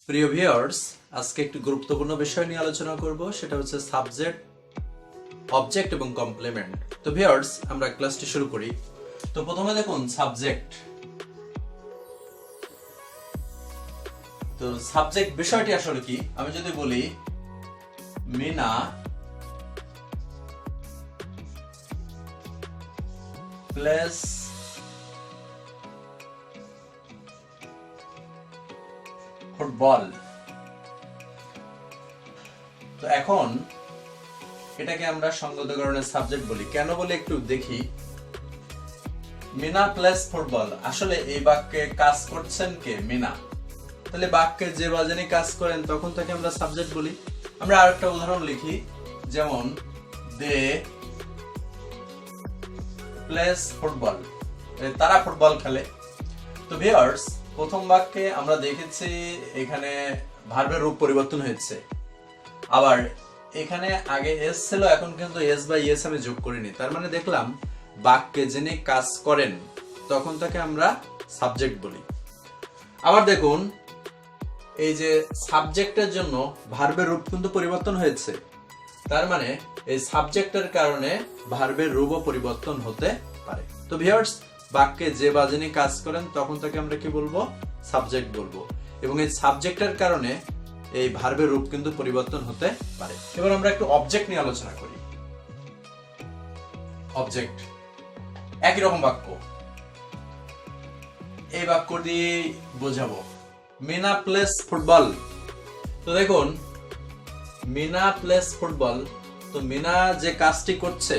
প্রিয় ভিউয়ার্স, আজকে একটি গুরুত্বপূর্ণ বিষয় নিয়ে আলোচনা করব, সেটা হচ্ছে সাবজেক্ট, অবজেক্ট এবং কমপ্লিমেন্ট। তো ভিউয়ার্স, আমরা ক্লাসটি শুরু করি। তো প্রথমে দেখুন সাবজেক্ট। তো সাবজেক্ট বিষয়টি আসলে কি? আমি যদি বলি মিনা প্লেস ফুটবল, তো এখন এটাকে আমরা সঙ্গতকরণের সাবজেক্ট বলি। কেন বলি একটু দেখি। মিনা প্লেস ফুটবল, আসলে এই বাক্যে কাজ করছেন কে? মিনা। তাহলে বাক্যে যে বা যিনি কাজ করেন তখন তাকে আমরা সাবজেক্ট বলি। আমরা আরেকটা উদাহরণ লিখি, যেমন দে প্লেস ফুটবল, তারা ফুটবল খেলে। তো ভিউয়ার্স, প্রথম বাক্যে আমরা দেখেছি এখানে ভার্বের রূপ পরিবর্তন হয়েছে। আবার এখানে আগে এস ছিল, এখন কিন্তু এস বা ইএস আমি যোগ করিনি। তার মানে দেখলাম বাক্যে যিনি কাজ করেন তখন তাকে আমরা সাবজেক্ট বলি। আবার দেখুন, এই যে সাবজেক্টের জন্য ভার্বের রূপ কিন্তু পরিবর্তন হয়েছে। তার মানে এই সাবজেক্টের কারণে ভার্বের রূপও পরিবর্তন হতে পারে। তো ভিউয়ার্স, বাক্যে যে বা যিনি কাজ করেন তখন তাকে আমরা কি বলবো? সাবজেক্ট বলবো। এবং এই সাবজেক্টের কারণে এই ভার্বের রূপ কিন্তু পরিবর্তন হতে পারে। এবার আমরা একটু অবজেক্ট নিয়ে আলোচনা করি। অবজেক্ট একই রকম বাক্য, এই বাক্য দিয়ে বোঝাবো। Meena plays football. তো দেখুন, মিনা প্লেস ফুটবল, তো মিনা যে কাজটি করছে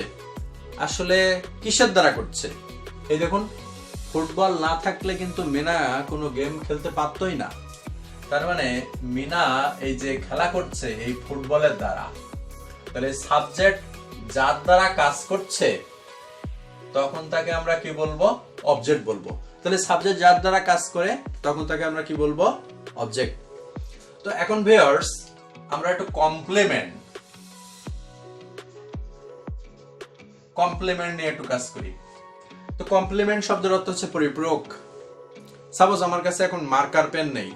আসলে কিসের দ্বারা করছে? এই দেখুন, ফুটবল না থাকলে কিন্তু মিনা কোনো গেম খেলতে পারতই না। তার মানে মিনা এই যে খেলা করছে এই ফুটবলের দ্বারা। তাহলে সাবজেক্ট যার দ্বারা কাজ করছে তখন তাকে আমরা কি বলবো? অবজেক্ট বলবো। তাহলে সাবজেক্ট যার দ্বারা কাজ করে তখন তাকে আমরা কি বলবো? অবজেক্ট। তো এখন ভিউয়ার্স, আমরা একটু কমপ্লিমেন্ট নিয়ে একটু কাজ করি। তো কমপ্লিমেন্ট শব্দের অর্থ হচ্ছে পরিপূরক। সাপোজ আমার কাছে এখন মার্কার পেন নেই,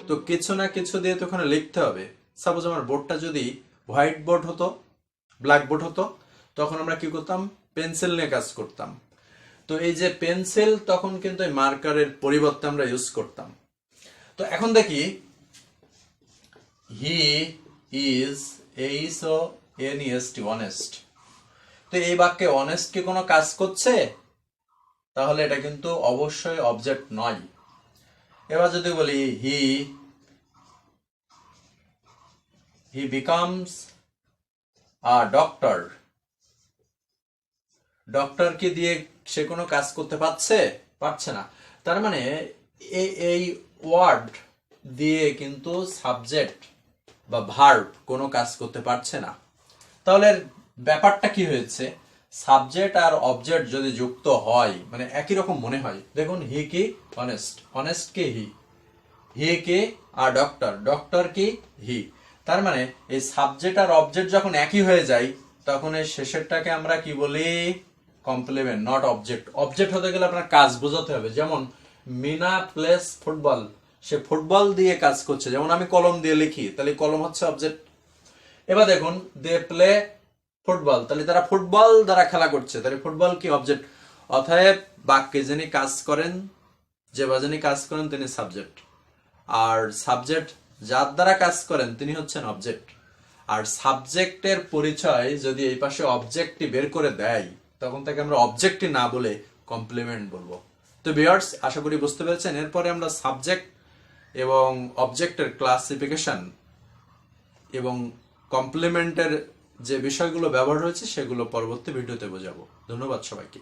তো কিছু না কিছু দিয়ে তো ওখানে লিখতে হবে। সাপোজ আমার বোর্ডটা যদি হোয়াইট বোর্ড হতো, ব্ল্যাক বোর্ড হতো, তখন আমরা কি করতাম? পেন্সিল নিয়ে কাজ করতাম। তো এই যে পেন্সিল, তখন কিন্তু এই মার্কারের পরিবর্তে আমরা ইউজ করতাম। তো এখন দেখি, হি ইজ অনেস্ট। তো এই বাক্যে অনেস্ট কি কোনো কাজ করছে? তাহলে এটা কিন্তু অবশ্যই অবজেক্ট নয়। এবার যদি বলি হি বিকামস আ ডক্টর, ডক্টর কি দিয়ে সে কোনো কাজ করতে পারছে না। তার মানে এই ওয়ার্ড দিয়ে কিন্তু সাবজেক্ট বা ভার্ব কোনো কাজ করতে পারছে না। তাহলে ব্যাপারটা কি হয়েছে? সাবজেক্ট আর অবজেক্ট যদি যুক্ত হয়, মানে একই রকম মনে হয়। দেখুন, হি কি অনেস্ট কি হি কি আর ডক্টর কি হি। তার মানে এই সাবজেক্ট আর অবজেক্ট যখন একই হয়ে যায় তখন এই শেষেরটাকে আমরা কি বলি? Complement, not object. অবজেক্ট হতে গেলে আপনার কাজ বোঝাতে হবে। যেমন মিনা প্লেস ফুটবল, সে ফুটবল দিয়ে কাজ করছে। যেমন আমি কলম দিয়ে লিখি, তাহলে কলম হচ্ছে অবজেক্ট। এবার দেখুন, দে প্লে ফুটবল, তাহলে তারা ফুটবল দ্বারা খেলা করছে, তাহলে ফুটবল কি? অবজেক্ট। অতএব বাক্যে যিনি কাজ করেন, যে বা যিনি কাজ করেন তিনি সাবজেক্ট। আর সাবজেক্ট যার দ্বারা কাজ করেন তিনি হচ্ছেন অবজেক্ট। আর সাবজেক্টের পরিচয় যদি এই পাশে অবজেক্টটি বের করে দেয় তখন তাকে আমরা অবজেক্টই না বলে কমপ্লিমেন্ট বলবো। তো ভিউয়ার্স, আশা করি বুঝতে পেরেছেন। এরপরে আমরা সাবজেক্ট এবং অবজেক্টের ক্লাসিফিকেশন এবং কমপ্লিমেন্টের যে বিষয়গুলো ব্যবহার হয়েছে সেগুলো পরবর্তী ভিডিওতে বোঝাবো। ধন্যবাদ সবাইকে।